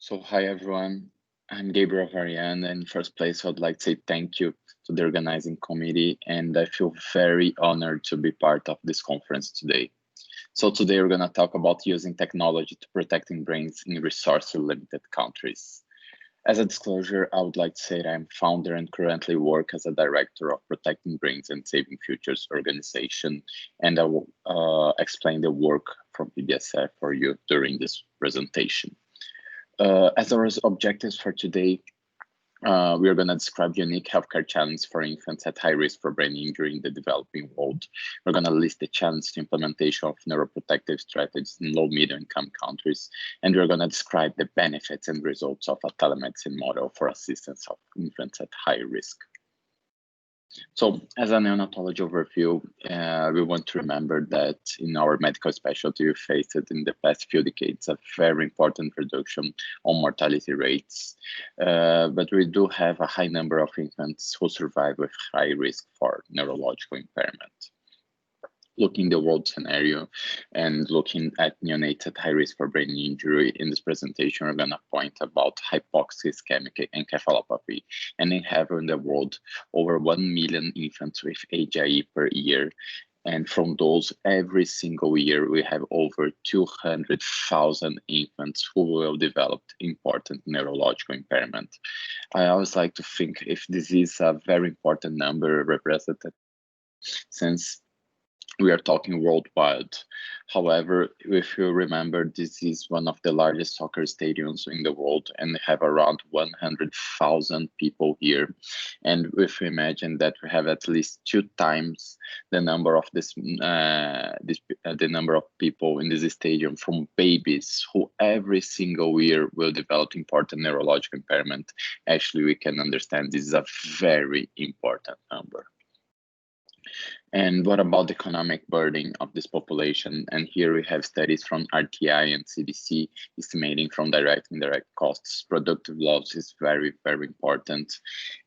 So hi everyone, I'm Gabriel Variane, and in first place I'd like to say thank you to the organizing committee, and I feel very honored to be part of this conference today. So today we're going to talk about using technology to protecting brains in resource-limited countries. As a disclosure, I would like to say that I'm founder and currently work as a director of Protecting Brains and Saving Futures organization, and I will explain the work from PBSF for you during this presentation. As our objectives for today, we are going to describe unique healthcare challenges for infants at high risk for brain injury in the developing world. We're going to list the challenges to implementation of neuroprotective strategies in low middle income countries, and we're going to describe the benefits and results of a telemedicine model for assistance of infants at high risk. So as a neonatology overview, we want to remember that in our medical specialty, we faced in the past few decades a very important reduction on mortality rates, but we do have a high number of infants who survive with high risk for neurological impairment. Looking the world scenario and looking at neonates at high risk for brain injury, in this presentation, we're going to point about hypoxia, ischemic encephalopathy, and they have in the world over 1 million infants with HIE per year. And from those, every single year, we have over 200,000 infants who will develop important neurological impairment. I always like to think if this is a very important number represented, since we are talking worldwide. However, if you remember, this is one of the largest soccer stadiums in the world and have around 100,000 people here. And if we imagine that we have at least 2 times the number of the number of people in this stadium from babies who every single year will develop important neurological impairment, actually we can understand this is a very important number. And what about the economic burden of this population? And here we have studies from RTI and CDC estimating from direct and indirect costs. Productive loss is very, very important.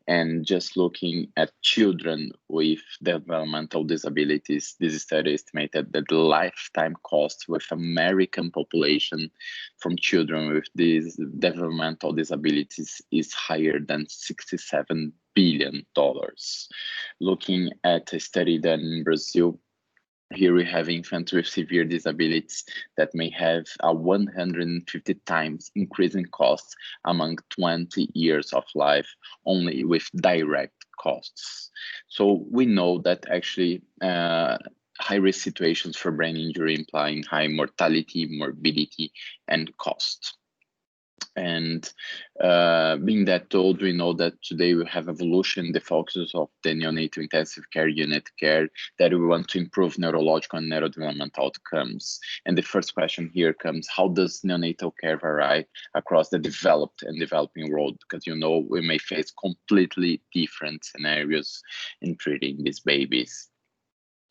And just looking at children with developmental disabilities, this study estimated that the lifetime cost with American population from children with these developmental disabilities is higher than $67 billion. Looking at a study done in Brazil, here we have infants with severe disabilities that may have a 150 times increase in costs among 20 years of life, only with direct costs. So we know that actually high-risk situations for brain injury implying high mortality, morbidity, and cost. And being that told, we know that today we have evolution, the focus of the neonatal intensive care unit care, that we want to improve neurological and neurodevelopmental outcomes. And the first question here comes, how does neonatal care vary across the developed and developing world? Because we may face completely different scenarios in treating these babies.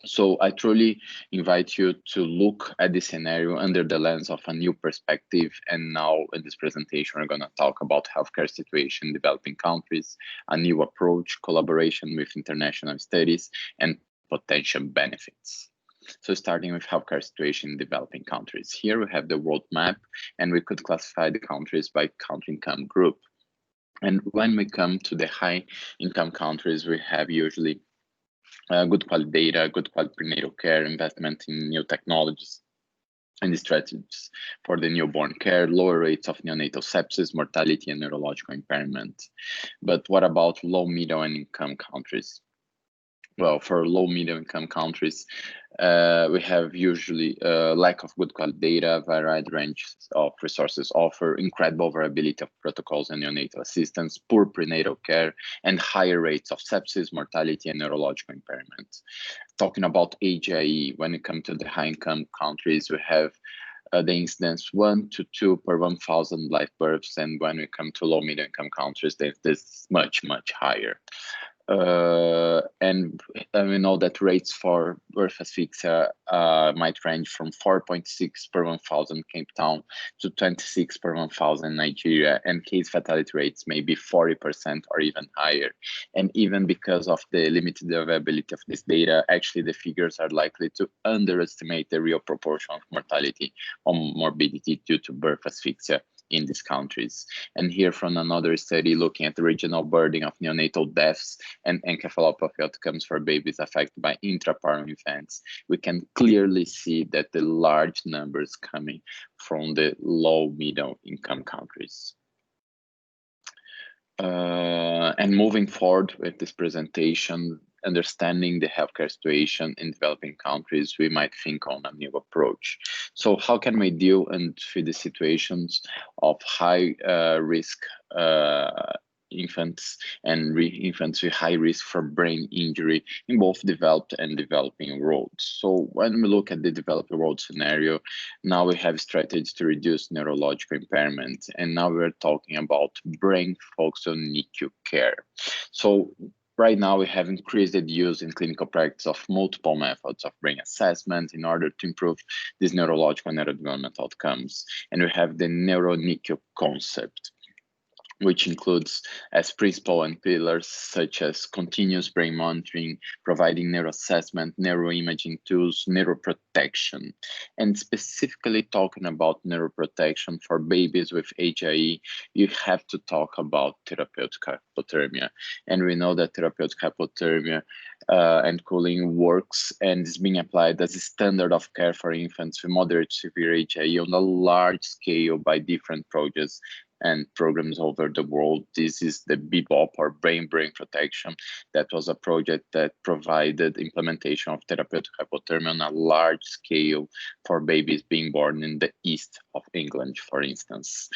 So I truly invite you to look at this scenario under the lens of a new perspective. And now in this presentation, we're going to talk about healthcare situation in developing countries, a new approach, collaboration with international studies, and potential benefits. So starting with healthcare situation in developing countries. Here we have the world map, and we could classify the countries by country income group. And when we come to the high income countries, we have usually good quality data, good quality prenatal care, investment in new technologies and strategies for the newborn care, lower rates of neonatal sepsis, mortality, and neurological impairment. But what about low, middle, and income countries? Well, for low, middle income countries, we have usually lack of good quality data, varied range of resources offer, incredible variability of protocols and neonatal assistance, poor prenatal care, and higher rates of sepsis, mortality, and neurological impairment. Talking about HIE, when it comes to the high income countries, we have the incidence 1 to 2 per 1,000 live births, and when we come to low middle income countries, this is much, much higher. And we know that rates for birth asphyxia might range from 4.6 per 1,000 Cape Town to 26 per 1,000 Nigeria, and case fatality rates may be 40% or even higher. And even because of the limited availability of this data, actually the figures are likely to underestimate the real proportion of mortality or morbidity due to birth asphyxia in these countries. And here from another study looking at the regional burden of neonatal deaths and encephalopathy outcomes for babies affected by intrapartum events, we can clearly see that the large numbers coming from the low middle income countries. And moving forward with this presentation, understanding the healthcare situation in developing countries, we might think on a new approach. So how can we deal with the situations of high risk infants and infants with high risk for brain injury in both developed and developing worlds? So when we look at the developed world scenario, now we have strategies to reduce neurological impairment, and now we're talking about brain-focused NICU care. So right now, we have increased the use in clinical practice of multiple methods of brain assessment in order to improve these neurological and neurodevelopmental outcomes. And we have the Neuro NICU concept, which includes as principal and pillars such as continuous brain monitoring, providing neuroassessment, neuroimaging tools, neuroprotection. And specifically talking about neuroprotection for babies with HIE, you have to talk about therapeutic hypothermia. And we know that therapeutic hypothermia and cooling works and is being applied as a standard of care for infants with moderate to severe HIE on a large scale by different projects and programs over the world. This is the BBOP, or brain protection. That was a project that provided implementation of therapeutic hypothermia on a large scale for babies being born in the east of England, for instance.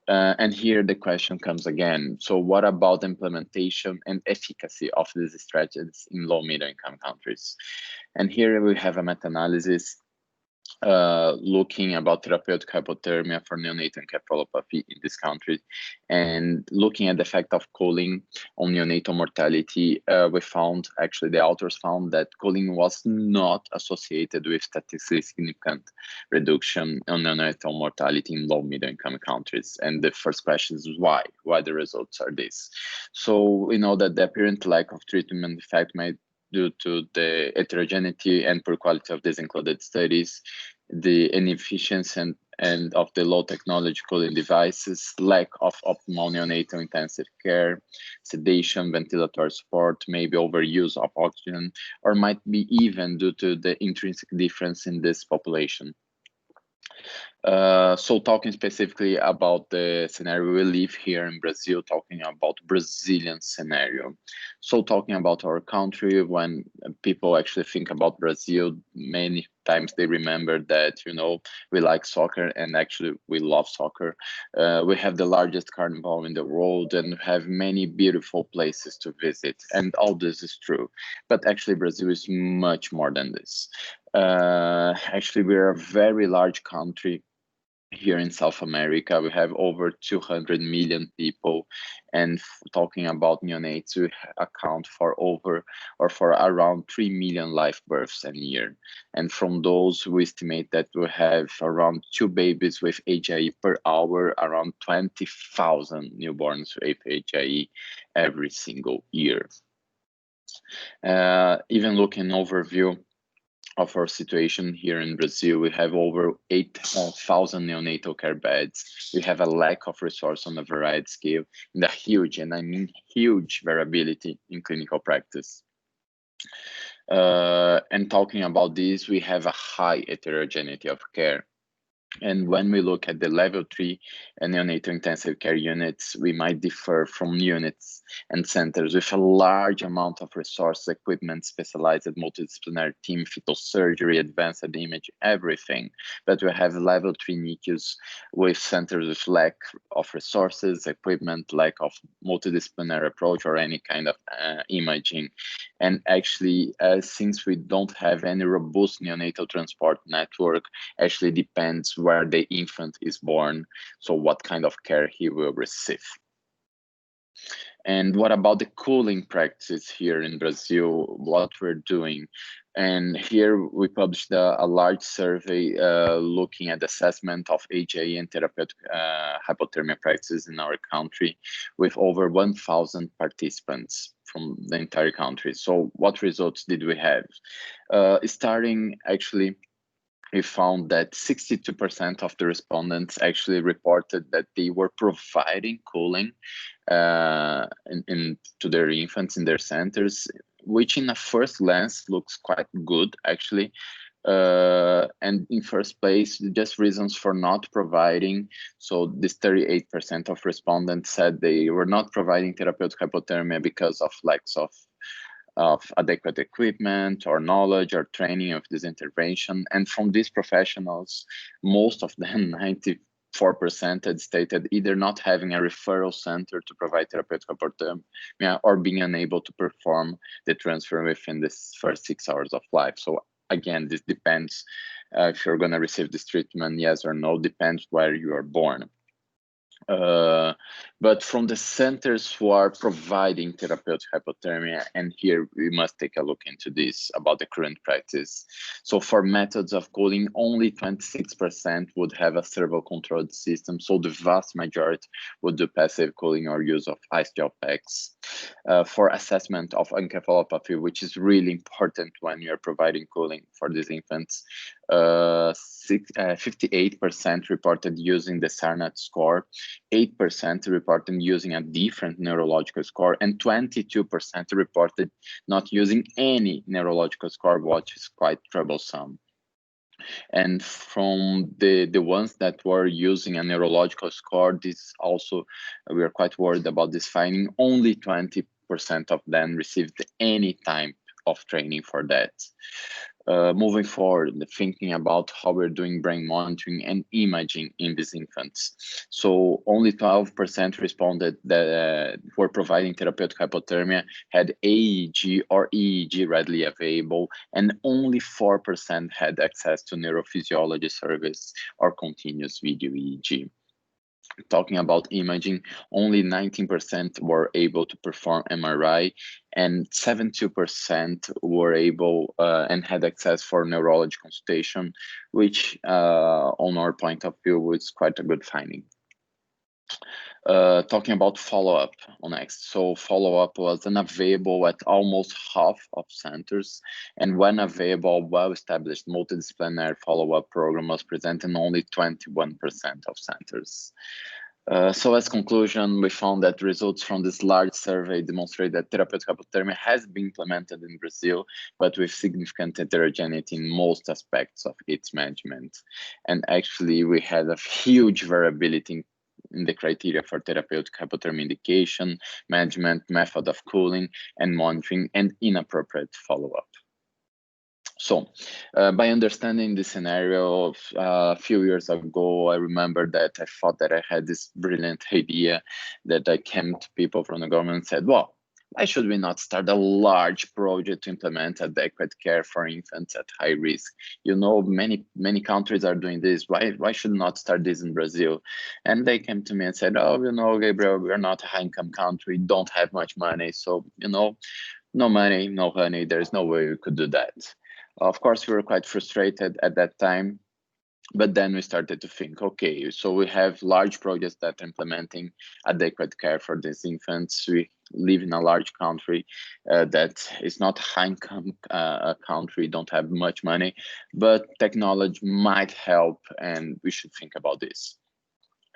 And here the question comes again. So what about implementation and efficacy of these strategies in low middle income countries? And here we have a meta-analysis looking about therapeutic hypothermia for neonatal encephalopathy in this country, and looking at the effect of cooling on neonatal mortality, we found, actually the authors found, that cooling was not associated with statistically significant reduction on neonatal mortality in low middle income countries. And the first question is why? Why the results are this? So we know that the apparent lack of treatment effect might due to the heterogeneity and poor quality of these included studies, the inefficiency and of the low technology cooling devices, lack of optimal neonatal intensive care, sedation, ventilatory support, maybe overuse of oxygen, or might be even due to the intrinsic difference in this population. So talking specifically about the scenario we live here in Brazil, talking about Brazilian scenario. So talking about our country, when people actually think about Brazil, many times they remember that, you know, we like soccer, and actually we love soccer. We have the largest carnival in the world and have many beautiful places to visit. And all this is true, but actually Brazil is much more than this. Actually, we're a very large country here in South America. We have over 200 million people, and talking about neonates, we account for around 3 million live births a year. And from those, we estimate that we have around 2 babies with HIE per hour, around 20,000 newborns with HIE every single year. Even looking overview of our situation here in Brazil, we have over 8,000 neonatal care beds. We have a lack of resource on a variety scale and a huge, and I mean huge, variability in clinical practice. And talking about this, we have a high heterogeneity of care. And when we look at the level 3 neonatal intensive care units, we might differ from units and centers with a large amount of resources, equipment, specialized multidisciplinary team, fetal surgery, advanced image, everything. But we have level 3 NICUs with centers with lack of resources, equipment, lack of multidisciplinary approach, or any kind of imaging. And actually, since we don't have any robust neonatal transport network, actually depends where the infant is born, so what kind of care he will receive. And what about the cooling practices here in Brazil, what we're doing? And here we published a large survey looking at the assessment of HIE and therapeutic hypothermia practices in our country with over 1,000 participants from the entire country. So what results did we have? Starting actually we found that 62% of the respondents actually reported that they were providing cooling to their infants in their centers, which in a first glance looks quite good, actually. And in first place, just reasons for not providing. So this 38% of respondents said they were not providing therapeutic hypothermia because of lacks of adequate equipment or knowledge or training of this intervention. And from these professionals, most of them, 94%, had stated either not having a referral center to provide therapeutic hypothermia or being unable to perform the transfer within the first 6 hours of life. So again, this depends if you're going to receive this treatment, yes or no, depends where you are born. But from the centers who are providing therapeutic hypothermia, and here we must take a look into this about the current practice. So for methods of cooling, only 26% would have a servo-controlled system. So the vast majority would do passive cooling or use of ice gel packs. For assessment of encephalopathy, which is really important when you're providing cooling for these infants, 58% reported using the SARNAT score, 8% reported using a different neurological score, and 22% reported not using any neurological score, which is quite troublesome. And from the ones that were using a neurological score, this also, we are quite worried about this finding. Only 20% of them received any type of training for that. Moving forward, thinking about how we're doing brain monitoring and imaging in these infants. So only 12% responded that were providing therapeutic hypothermia had AEG or EEG readily available, and only 4% had access to neurophysiology service or continuous video EEG. Talking about imaging, only 19% were able to perform MRI, and 72% were able and had access for neurology consultation, which on our point of view was quite a good finding. Talking about follow-up next. So follow-up was unavailable at almost half of centers, and when available, well-established multidisciplinary follow-up program was present in only 21% of centers. So as conclusion, we found that results from this large survey demonstrate that therapeutic hypothermia has been implemented in Brazil, but with significant heterogeneity in most aspects of its management. And actually, we had a huge variability in the criteria for therapeutic hypothermia indication, management, method of cooling and monitoring, and inappropriate follow-up. So by understanding the scenario of a few years ago, I remember that I thought that I had this brilliant idea that I came to people from the government and said, well, why should we not start a large project to implement adequate care for infants at high risk? You know, many countries are doing this. Why should not start this in Brazil? And they came to me and said, oh, you know, Gabriel, we're not a high-income country, don't have much money. So, you know, no money, no honey, there's no way we could do that. Of course, we were quite frustrated at that time, but then we started to think, okay, so we have large projects that are implementing adequate care for these infants. We live in a large country that is not high-income country, don't have much money, but technology might help, and we should think about this.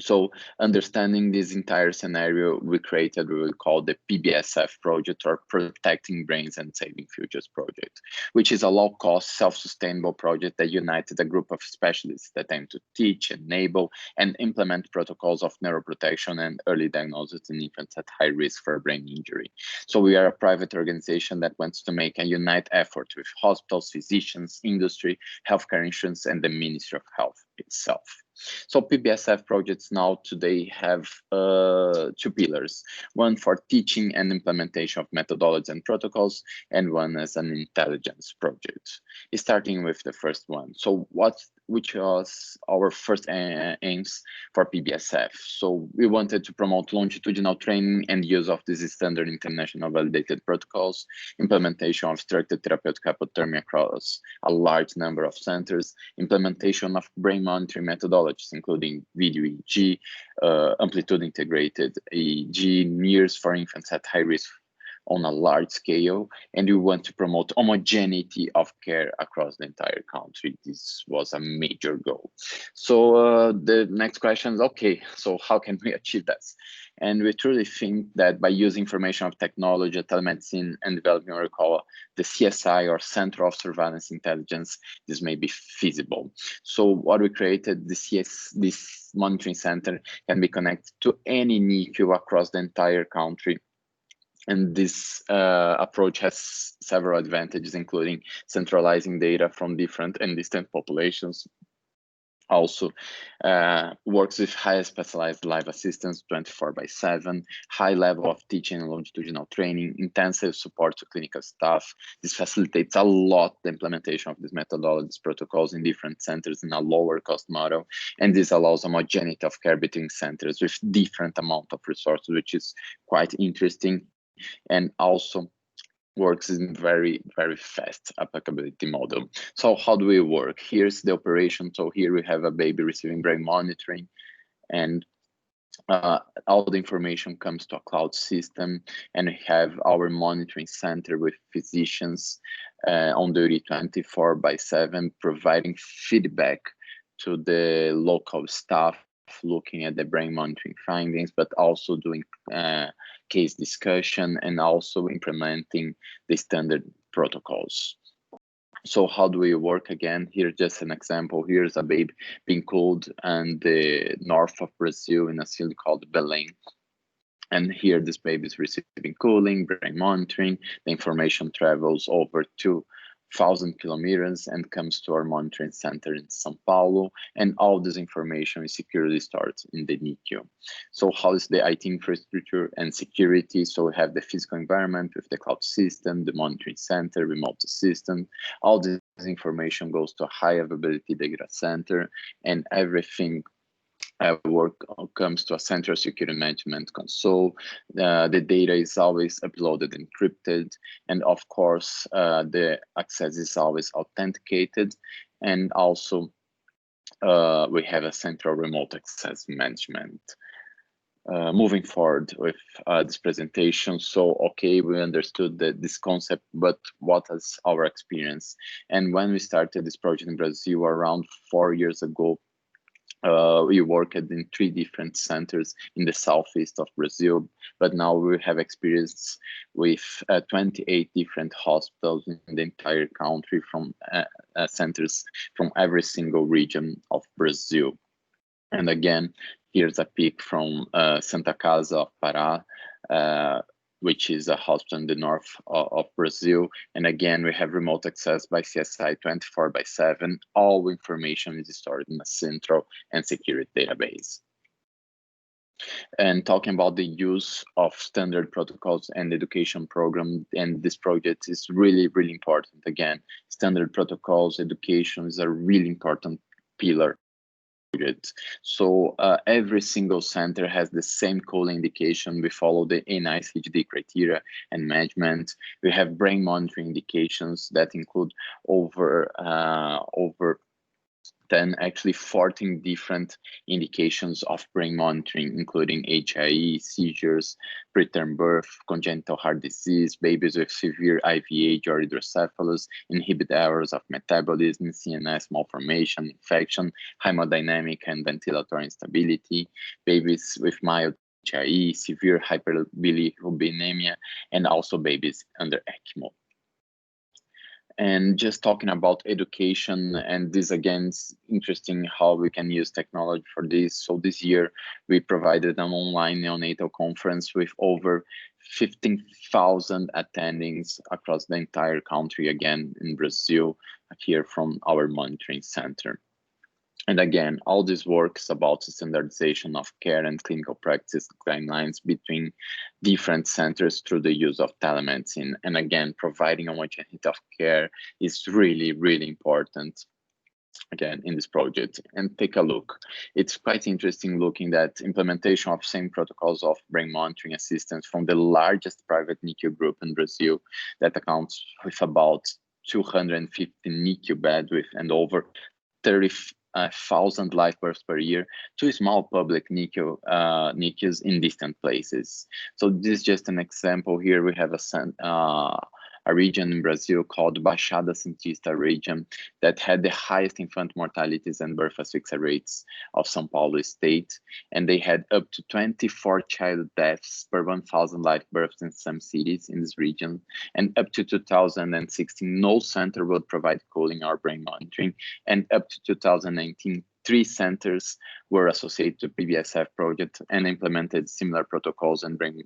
So understanding this entire scenario, we created what we call the PBSF project, or Protecting Brains and Saving Futures project, which is a low-cost, self-sustainable project that united a group of specialists that aim to teach, enable, and implement protocols of neuroprotection and early diagnosis in infants at high risk for brain injury. So we are a private organization that wants to make a unite effort with hospitals, physicians, industry, healthcare insurance, and the Ministry of Health itself. So PBSF projects now today have two pillars, one for teaching and implementation of methodologies and protocols, and one as an intelligence project. Starting with the first one. So which was our first aims for PBSF. So we wanted to promote longitudinal training and use of these standard international validated protocols, implementation of structured therapeutic hypothermia across a large number of centers, implementation of brain monitoring methodologies, including video EEG, amplitude integrated EEG, NIRS for infants at high risk on a large scale, and we want to promote homogeneity of care across the entire country. This was a major goal. So the next question is, okay, so how can we achieve this? And we truly think that by using information of technology, telemedicine, and developing what we call the CSI, or Center of Surveillance Intelligence, this may be feasible. So what we created, this monitoring center can be connected to any NICU across the entire country. And this approach has several advantages, including centralizing data from different and distant populations. Also works with high specialized live assistance 24/7, high level of teaching and longitudinal training, intensive support to clinical staff. This facilitates a lot the implementation of these methodologies, protocols in different centers in a lower cost model. And this allows homogeneity of care between centers with different amount of resources, which is quite interesting. And also works in very fast applicability model. So how do we work? Here's the operation. So here we have a baby receiving brain monitoring, and all the information comes to a cloud system, and we have our monitoring center with physicians on duty 24/7, providing feedback to the local staff, looking at the brain monitoring findings, but also doing case discussion and also implementing the standard protocols. So how do we work? Again, here's just an example. Here's a baby being cooled in the north of Brazil in a city called Belém. And here this baby is receiving cooling, brain monitoring. The information travels over 2,000 kilometers and comes to our monitoring center in São Paulo. And all this information is securely stored in the NICU. So how is the IT infrastructure and security? So we have the physical environment with the cloud system, the monitoring center, remote assistant. All this information goes to a high availability data center, and everything comes to a central security management console. The data is always uploaded encrypted, and of course the access is always authenticated. And also we have a central remote access management. Moving forward with this presentation. So, okay, we understood this concept, but what is our experience? And when we started this project in Brazil around 4 years ago, we worked in 3 different centers in the southeast of Brazil, but now we have experience with 28 different hospitals in the entire country, from centers from every single region of Brazil. And again, here's a pic from Santa Casa of Pará, which is a hospital in the north of Brazil. And again, we have remote access by CSI 24/7. All information is stored in a central and secure database. And talking about the use of standard protocols and education program, and this project is really important. Again, standard protocols, education is a really important pillar. So every single center has the same cooling indication. We follow the NICHD criteria and management. We have brain monitoring indications that include over 10, actually 14 different indications of brain monitoring, including HIE, seizures, preterm birth, congenital heart disease, babies with severe IVH or hydrocephalus, inhibit errors of metabolism, CNS malformation, infection, hemodynamic and ventilatory instability, babies with mild HIE, severe hyperbilirubinemia, and also babies under ECMO. And just talking about education, and this again is interesting how we can use technology for this. So this year we provided an online neonatal conference with over 15,000 attendings across the entire country, again in Brazil, here from our monitoring center. And again, all this work is about the standardization of care and clinical practice guidelines between different centers through the use of telemedicine. And again, providing homogeneity of care is really important, again, in this project. And take a look. It's quite interesting looking at implementation of same protocols of brain monitoring assistance from the largest private NICU group in Brazil that accounts with about 250 NICU beds with and over 1,000 live births per year to small public NICUs in distant places. So this is just an example. Here we have a region in Brazil called Baixada Santista region that had the highest infant mortalities and birth asphyxia rates of São Paulo state. And they had up to 24 child deaths per 1,000 live births in some cities in this region. And up to 2016, no center would provide cooling or brain monitoring. And up to 2019, 3 centers were associated to PBSF project and implemented similar protocols and bring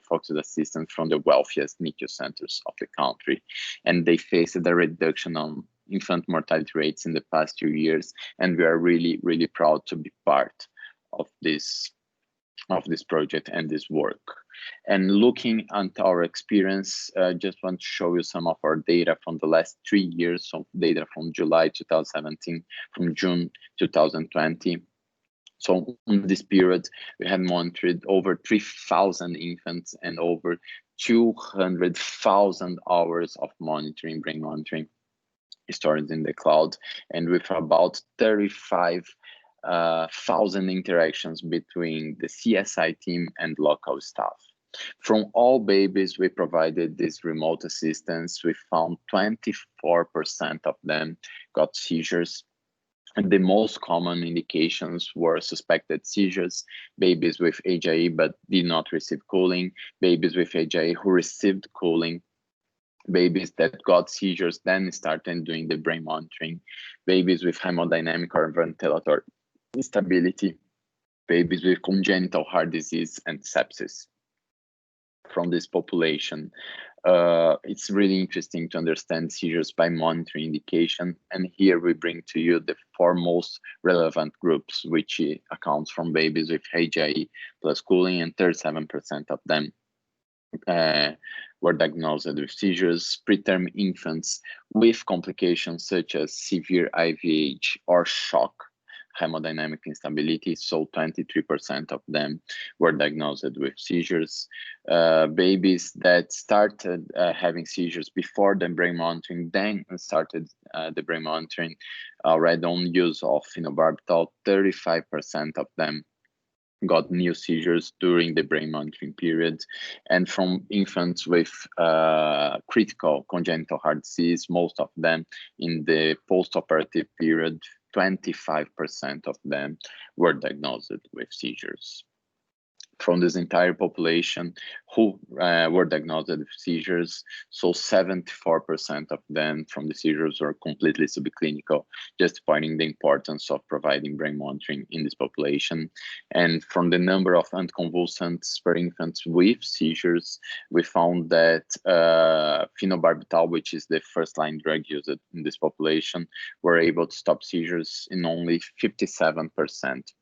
focused assistance from the wealthiest NICU centers of the country. And they faced a reduction on infant mortality rates in the past 2 years. And we are really, really proud to be part of this project and this work. And looking at our experience, just want to show you some of our data from the last 3 years of data from July 2017, from June 2020. So in this period, we had monitored over 3,000 infants and over 200,000 hours of monitoring, brain monitoring, stored in the cloud, and with about 35,000 interactions between the CSI team and local staff. From all babies we provided this remote assistance, we found 24% of them got seizures. And the most common indications were suspected seizures, babies with HIE but did not receive cooling, babies with HIE who received cooling, babies that got seizures then started doing the brain monitoring, babies with hemodynamic or ventilatory instability, babies with congenital heart disease and sepsis. From this population, it's really interesting to understand seizures by monitoring indication. And here we bring to you the 4 most relevant groups, which accounts from babies with HIE plus cooling, and 37% of them were diagnosed with seizures, preterm infants with complications such as severe IVH or shock hemodynamic instability, so 23% of them were diagnosed with seizures. Babies that started having seizures before the brain monitoring, then started the brain monitoring already on use of phenobarbital, 35% of them got new seizures during the brain monitoring period. And from infants with critical congenital heart disease, most of them in the post-operative period, 25% of them were diagnosed with seizures. From this entire population who were diagnosed with seizures, so 74% of them from the seizures were completely subclinical, justifying the importance of providing brain monitoring in this population. And from the number of anticonvulsants per infants with seizures, we found that phenobarbital, which is the first-line drug used in this population, were able to stop seizures in only 57%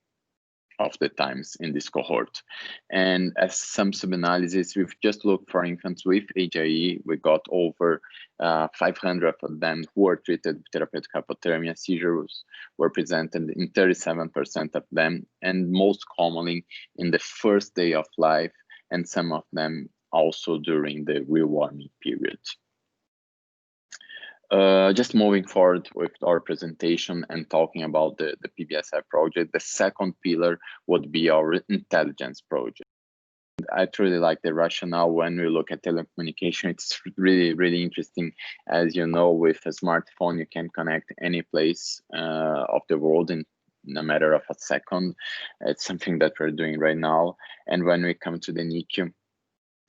of the times in this cohort. And as some sub-analysis, we've just looked for infants with HIE. We got over 500 of them who were treated with therapeutic hypothermia. Seizures were presented in 37% of them, and most commonly in the first day of life, and some of them also during the rewarming period. Just moving forward with our presentation and talking about the PBSF project, the second pillar would be our intelligence project. I truly like the rationale when we look at telecommunication. It's really, really interesting. As you know, with a smartphone, you can connect any place of the world in a matter of a second. It's something that we're doing right now. And when we come to the NICU,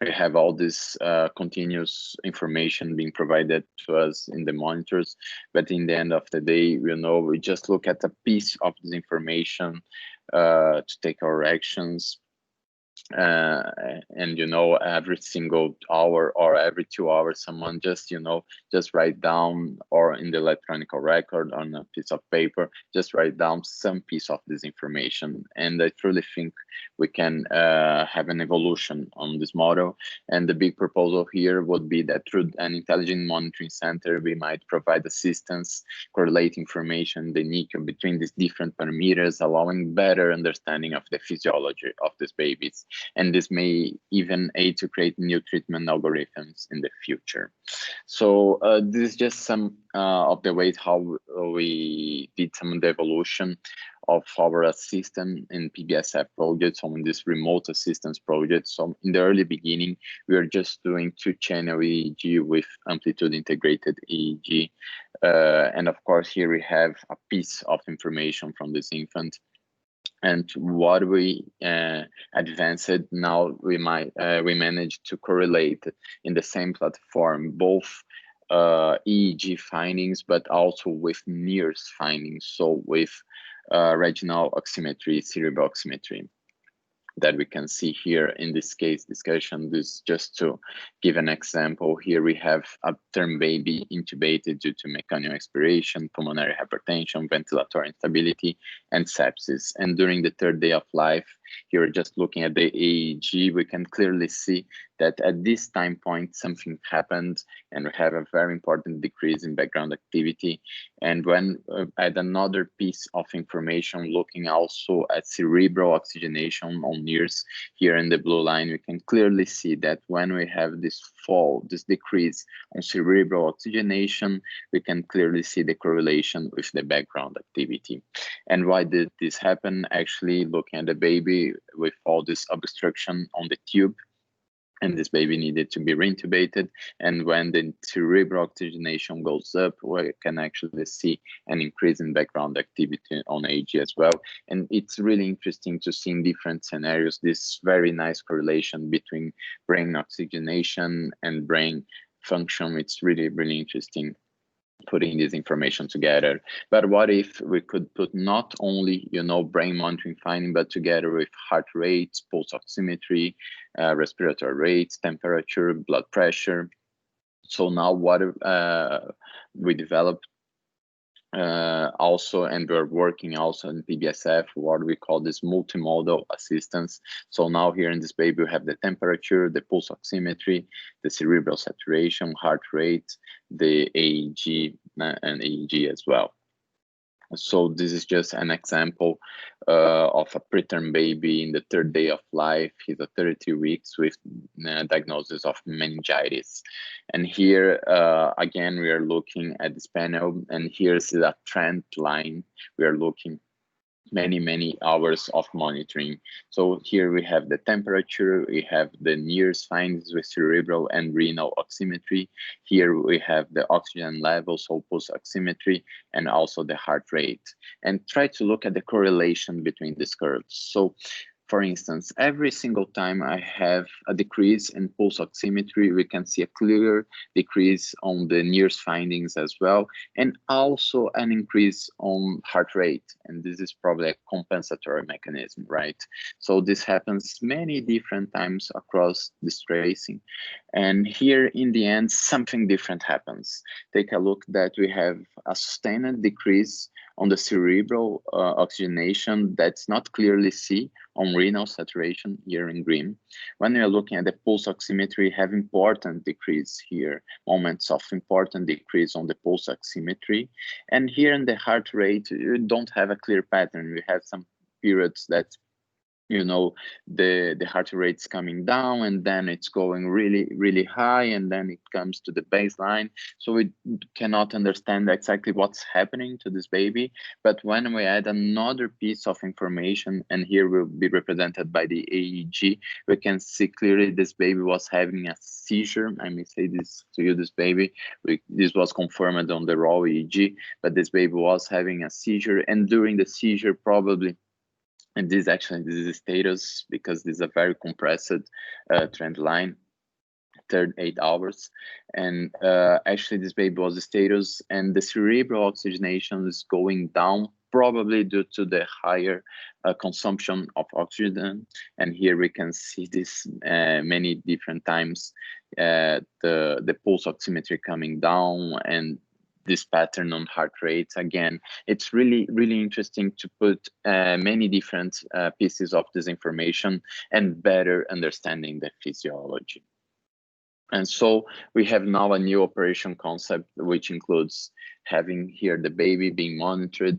we have all this continuous information being provided to us in the monitors, but in the end of the day, you know, we just look at a piece of this information to take our actions. And you know, every single hour or every 2 hours, someone just, you know, just write down, or in the electronic record on a piece of paper, just write down some piece of this information. And I truly think we can have an evolution on this model. And the big proposal here would be that through an intelligent monitoring center, we might provide assistance, correlate information, the NICU between these different parameters, allowing better understanding of the physiology of these babies. and this may even aid to create new treatment algorithms in the future. So this is just some of the ways how we did some of the evolution of our assistant in PBSF projects on this remote assistance project. So in the early beginning, we were just doing 2-channel EEG with amplitude integrated EEG. And of course, here we have a piece of information from this infant. And what we advanced now, we managed to correlate in the same platform both EEG findings, but also with NIRS findings. So with regional oximetry, cerebral oximetry, that we can see here in this case discussion. This just to give an example. Here we have a term baby intubated due to mechanical expiration, pulmonary hypertension, ventilatory instability, and sepsis. And during the 3rd day of life, here just looking at the EEG, we can clearly see that at this time point something happened, and we have a very important decrease in background activity. And when add another piece of information looking also at cerebral oxygenation on NIRS, here in the blue line, we can clearly see that when we have this fall, this decrease on cerebral oxygenation, we can clearly see the correlation with the background activity. And why did this happen? Actually, looking at the baby with all this obstruction on the tube, and this baby needed to be reintubated. And when the cerebral oxygenation goes up, we can actually see an increase in background activity on EEG as well. And it's really interesting to see in different scenarios this very nice correlation between brain oxygenation and brain function. It's really, really interesting putting this information together. But what if we could put not only, brain monitoring finding, but together with heart rates, pulse oximetry, respiratory rates, temperature, blood pressure. So now what we developed also, and we're working also in PBSF, what we call this multimodal assistance. So now here in this baby, we have the temperature, the pulse oximetry, the cerebral saturation, heart rate, the EEG, and EEG as well. So this is just an example of a preterm baby in the 3rd day of life. He's at 32 weeks with diagnosis of meningitis. And here, again, we are looking at this panel, and here's a trend line. We are looking many hours of monitoring. So here we have the temperature, we have the NIRS findings with cerebral and renal oximetry. Here we have the oxygen levels, so pulse oximetry, and also the heart rate. And try to look at the correlation between these curves. So for instance, every single time I have a decrease in pulse oximetry, we can see a clear decrease on the NIRS findings as well, and also an increase on heart rate. And this is probably a compensatory mechanism, right? So this happens many different times across this tracing. And here in the end, something different happens. Take a look that we have a sustained decrease on the cerebral oxygenation that's not clearly seen on renal saturation here in green. When we are looking at the pulse oximetry, we have important decrease here, moments of important decrease on the pulse oximetry. And here in the heart rate, you don't have a clear pattern. We have some periods that the heart rate's coming down, and then it's going really high, and then it comes to the baseline. So we cannot understand exactly what's happening to this baby. But when we add another piece of information, and here will be represented by the EEG, we can see clearly this baby was having a seizure. I may say this to you, this baby, this was confirmed on the raw EEG, but this baby was having a seizure, and during the seizure probably, and this is status, because this is a very compressed trend line, 38 hours. And actually this baby was a status, and the cerebral oxygenation is going down, probably due to the higher consumption of oxygen. And here we can see this many different times, the pulse oximetry coming down, and this pattern on heart rates. Again, it's really interesting to put many different pieces of this information and better understanding the physiology. And so we have now a new operation concept, which includes having here the baby being monitored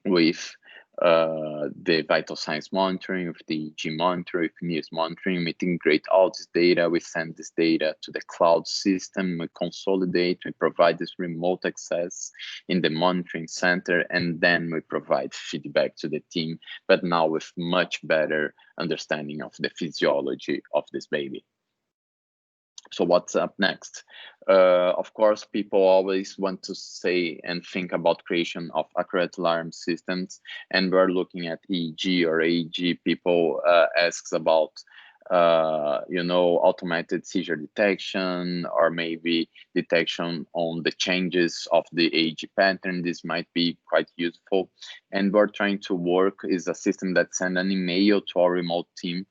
with the vital signs monitoring, with the EEG monitoring, with news monitoring. We integrate all this data. We send this data to the cloud system. We consolidate. We provide this remote access in the monitoring center, and then we provide feedback to the team, but now with much better understanding of the physiology of this baby. So what's up next? Of course, people always want to say and think about creation of accurate alarm systems, and we're looking at EEG or AEG. People asks about, automated seizure detection, or maybe detection on the changes of the AEG pattern. This might be quite useful. And we're trying to work is a system that sends an email to our remote team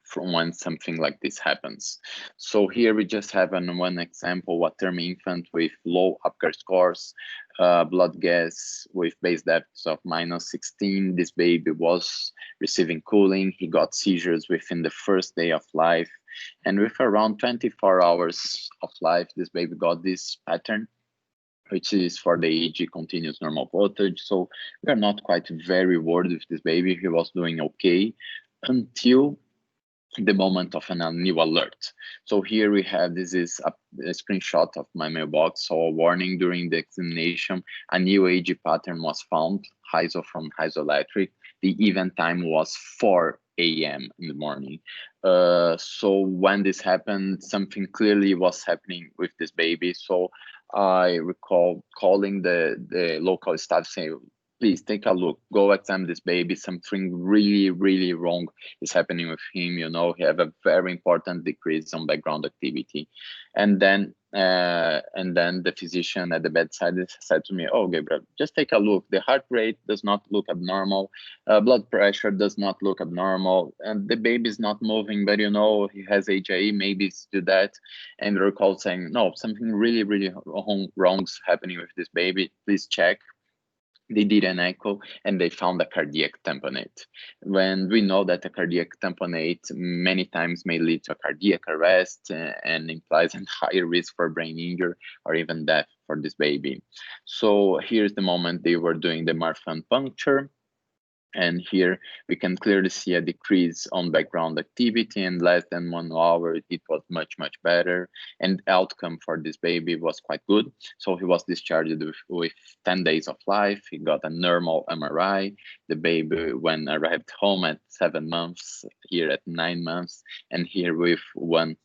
from when something like this happens. So here we just have one example, a term infant with low Apgar scores, blood gas with base depths of -16. This baby was receiving cooling. He got seizures within the first day of life. And with around 24 hours of life, this baby got this pattern, which is for the EEG continuous normal voltage. So we are not quite very worried with this baby. He was doing okay until the moment of a new alert. So here we have, this is a screenshot of my mailbox. So a warning during the examination, a new AEG pattern was found, HISO from Hydroelectric. The event time was 4 a.m. in the morning. So when this happened, something clearly was happening with this baby. So I recall calling the local staff saying, please take a look, go examine this baby. Something really, really wrong is happening with him. He have a very important decrease on background activity. And then the physician at the bedside said to me, oh, Gabriel, just take a look. The heart rate does not look abnormal. Blood pressure does not look abnormal. And the baby is not moving, but he has HIE, maybe it's due that. And we recall saying, no, something really, really wrong's happening with this baby. Please check. They did an echo and they found a cardiac tamponade. When we know that a cardiac tamponade many times may lead to a cardiac arrest and implies a higher risk for brain injury or even death for this baby. So here's the moment they were doing the Marfan puncture. And here we can clearly see a decrease on background activity, and less than 1 hour, it was much, much better. And outcome for this baby was quite good. So he was discharged with 10 days of life. He got a normal MRI. The baby, when arrived home at 7 months, here at 9 months, and here with 1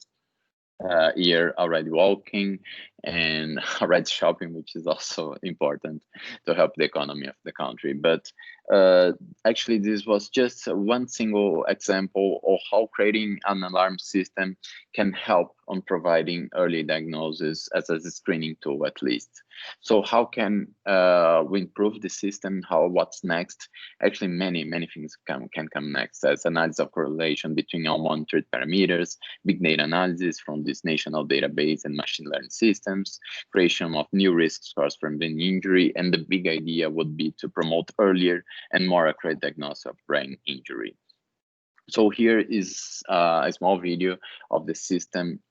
year already walking and already shopping, which is also important to help the economy of the country. But actually, this was just one single example of how creating an alarm system can help on providing early diagnosis as a screening tool, at least. So how can we improve the system? What's next? Actually, many things can come next, as analysis of correlation between all monitored parameters, big data analysis from this national database and machine learning systems, creation of new risk scores from brain injury, and the big idea would be to promote earlier and more accurate diagnosis of brain injury. So here is a small video of the system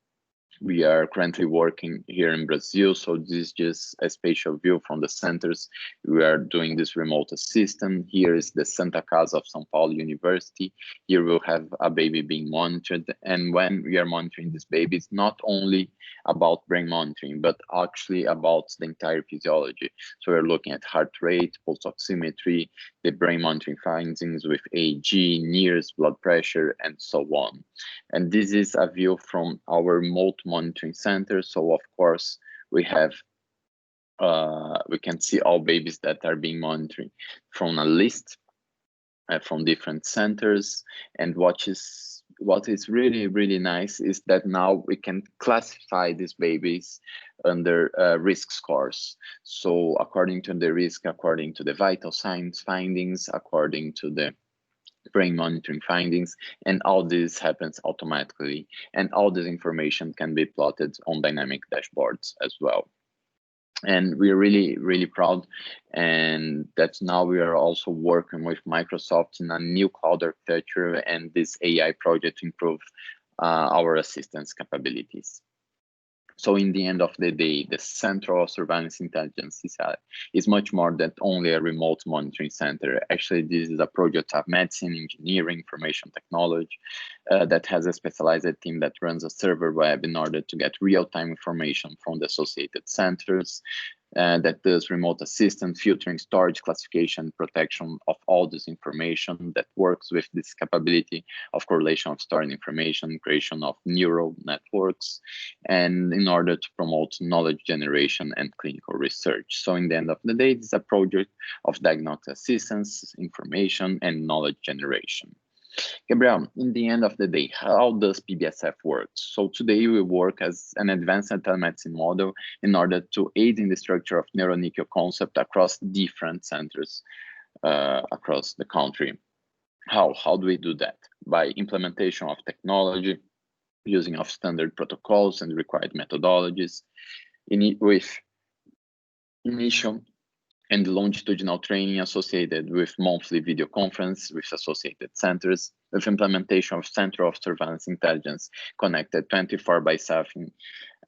we are currently working here in Brazil. So this is just a spatial view from the centers. We are doing this remote assistant. Here is the Santa Casa of São Paulo University. Here we'll have a baby being monitored. And when we are monitoring this baby, it's not only about brain monitoring, but actually about the entire physiology. So we're looking at heart rate, pulse oximetry, the brain monitoring findings with AG, NIRS, blood pressure, and so on. And this is a view from our remote monitoring center. So of course we have we can see all babies that are being monitored from a list from different centers. And what is really, really nice is that now we can classify these babies under risk scores. So according to the risk, according to the vital signs findings, according to the brain monitoring findings, and all this happens automatically. And all this information can be plotted on dynamic dashboards as well. And we're really, really proud. And that's now we are also working with Microsoft in a new cloud architecture and this AI project to improve our assistance capabilities. So in the end of the day, the Central Surveillance Intelligence is much more than only a remote monitoring center. Actually, this is a project of medicine, engineering, information technology that has a specialized team that runs a server web in order to get real-time information from the associated centers, that does remote assistance, filtering, storage, classification, protection of all this information, that works with this capability of correlation of stored information, creation of neural networks, and in order to promote knowledge generation and clinical research. So in the end of the day, it's a project of diagnostic assistance, information, and knowledge generation. Gabriel, in the end of the day, how does PBSF work? So today we work as an advanced telemedicine model in order to aid in the structure of Neuro NICU concept across different centers across the country. How do we do that? By implementation of technology, using of standard protocols and required methodologies, with initial and longitudinal training associated with monthly video conference with associated centers, with implementation of Center of Surveillance Intelligence connected 24/7,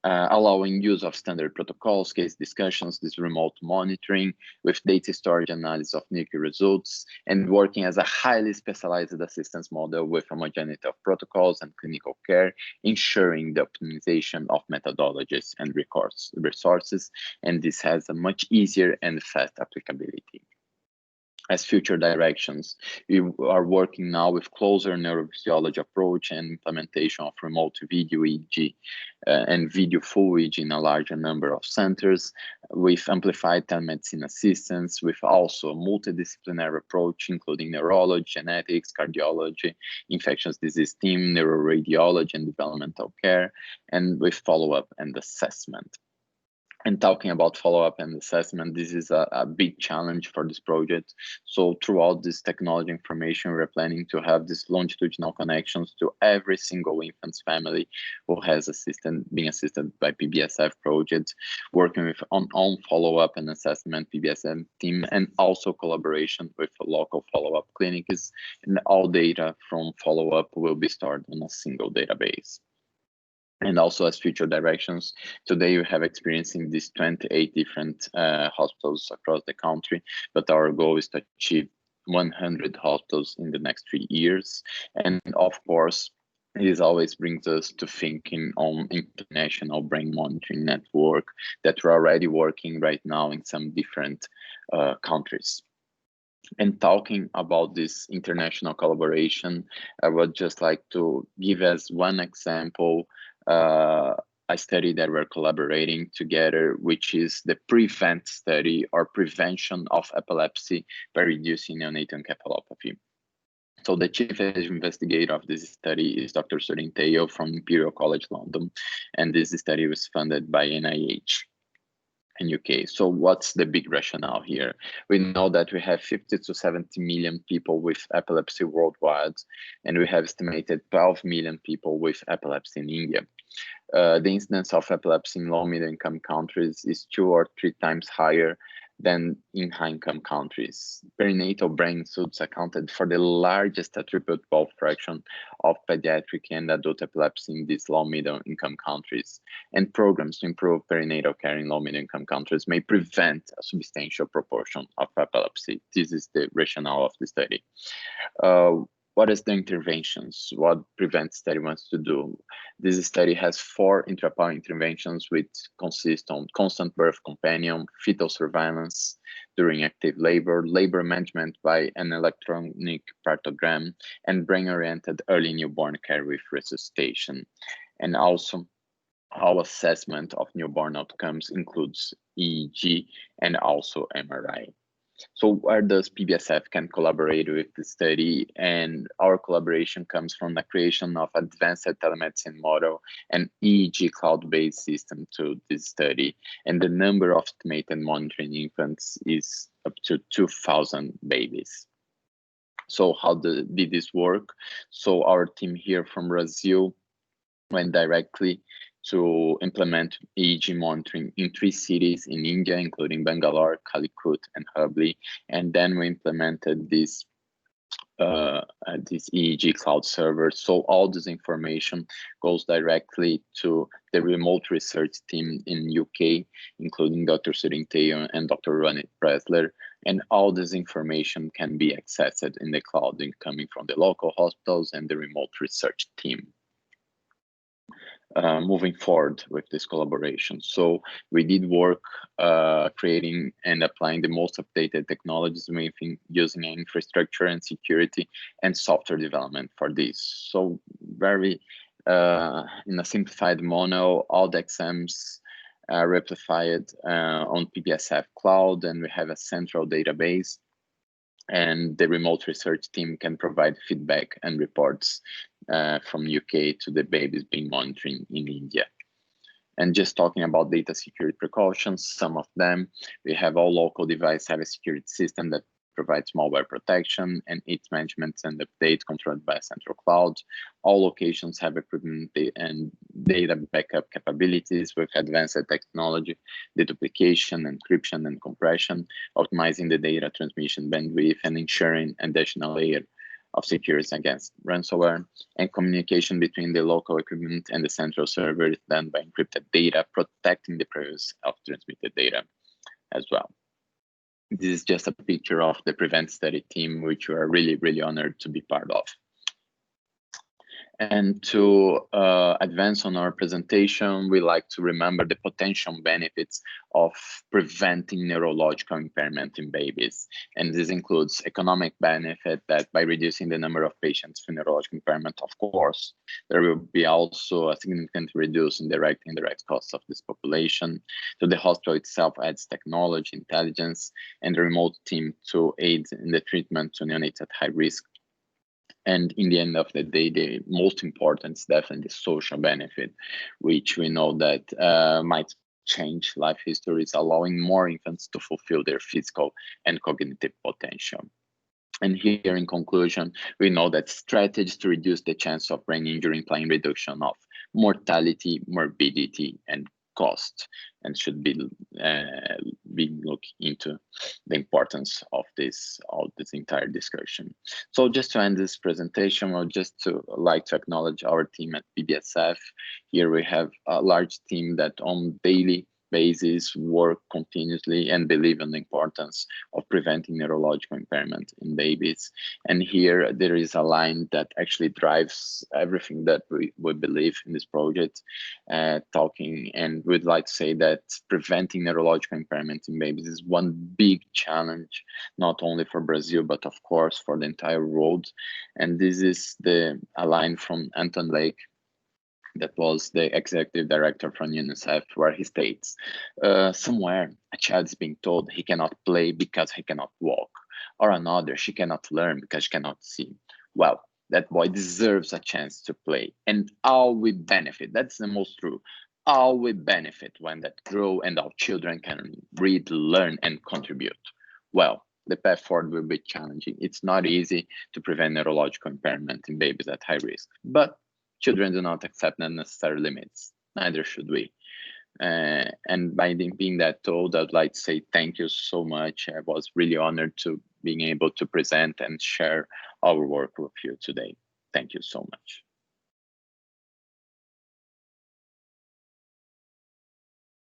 allowing use of standard protocols, case discussions, this remote monitoring, with data storage analysis of NICU results, and working as a highly specialized assistance model with homogeneity of protocols and clinical care, ensuring the optimization of methodologies and resources, and this has a much easier and fast applicability. As future directions, we are working now with closer neurophysiology approach and implementation of remote video EEG and video full EEG in a larger number of centers, with amplified telemedicine assistance, with also multidisciplinary approach, including neurology, genetics, cardiology, infectious disease team, neuroradiology and developmental care, and with follow-up and assessment. And talking about follow-up and assessment, this is a big challenge for this project. So throughout this technology information, we're planning to have these longitudinal connections to every single infant's family who has been assisted by PBSF projects, working with on follow-up and assessment PBSF team, and also collaboration with local follow-up clinics. And all data from follow-up will be stored on a single database. And also as future directions, today we have experience in these 28 different hospitals across the country, but our goal is to achieve 100 hospitals in the next 3 years. And of course, this always brings us to thinking on international brain monitoring network that we're already working right now in some different countries. And talking about this international collaboration, I would just like to give as one example a study that we're collaborating together, which is the PREVENT study, or prevention of epilepsy by reducing neonatal encephalopathy. So the chief investigator of this study is Dr. Surin Teo from Imperial College London, and this study was funded by NIH in UK. So what's the big rationale here? We know that we have 50 to 70 million people with epilepsy worldwide, and we have estimated 12 million people with epilepsy in India. The incidence of epilepsy in low middle income countries is 2 or 3 times higher than in high-income countries. Perinatal brain insults accounted for the largest attributable fraction of pediatric and adult epilepsy in these low-middle-income countries. And programs to improve perinatal care in low-middle-income countries may prevent a substantial proportion of epilepsy. This is the rationale of the study. What is the interventions? What PREVENT study wants to do? This study has 4 intrapartum interventions, which consist on constant birth companion, fetal surveillance during active labor, labor management by an electronic partogram, and brain-oriented early newborn care with resuscitation. And also, our assessment of newborn outcomes includes EEG and also MRI. So where does PBSF can collaborate with the study? And our collaboration comes from the creation of Advanced Telemedicine Model and EEG cloud-based system to this study. And the number of estimated monitoring infants is up to 2,000 babies. So how did this work? So our team here from Brazil went directly to implement EEG monitoring in 3 cities in India, including Bangalore, Calicut, and Hubli. And then we implemented this this EEG cloud server. So all this information goes directly to the remote research team in UK, including Dr. Surinteo and Dr. Ronnie Presler. And all this information can be accessed in the cloud coming from the local hospitals and the remote research team. Moving forward with this collaboration. So we did work creating and applying the most updated technologies using infrastructure and security and software development for this. So very in a simplified model, all the exams are replicated on PBSF cloud, and we have a central database, and the remote research team can provide feedback and reports from UK to the babies being monitored in India. And just talking about data security precautions, some of them, we have all local devices have a security system that provides malware protection and its management and update controlled by a central cloud. All locations have equipment and data backup capabilities with advanced technology, deduplication, encryption, and compression, optimizing the data transmission bandwidth and ensuring additional layer of security against ransomware, and communication between the local equipment and the central server is done by encrypted data, protecting the privacy of transmitted data as well. This is just a picture of the Prevent Study team, which we are really, really honored to be part of. And to advance on our presentation, we like to remember the potential benefits of preventing neurological impairment in babies. And this includes economic benefit that by reducing the number of patients with neurological impairment, of course, there will be also a significant reduce in direct and indirect costs of this population. So the hospital itself adds technology, intelligence, and the remote team to aid in the treatment to neonates at high risk. And in the end of the day, the most important is definitely the social benefit, which we know that might change life histories, allowing more infants to fulfill their physical and cognitive potential. And here in conclusion, we know that strategies to reduce the chance of brain injury imply reduction of mortality, morbidity, and cost, and should be looked into the importance of this entire discussion. So just to end this presentation, I'd just like to acknowledge our team at PBSF. Here we have a large team that on daily basis work continuously and believe in the importance of preventing neurological impairment in babies. And here there is a line that actually drives everything that we believe in this project, talking, and we'd like to say that preventing neurological impairment in babies is one big challenge, not only for Brazil, but of course for the entire world. And this is a line from Anton Lake, that was the executive director from UNICEF, where he states, somewhere a child is being told he cannot play because he cannot walk, or another, she cannot learn because she cannot see. Well, that boy deserves a chance to play, and all we benefit, that's the most true, all we benefit when that grow and our children can read, learn, and contribute. Well, the path forward will be challenging. It's not easy to prevent neurological impairment in babies at high risk, but children do not accept unnecessary limits, neither should we. And by being that told, I'd like to say thank you so much. I was really honored to being able to present and share our work with you today. Thank you so much.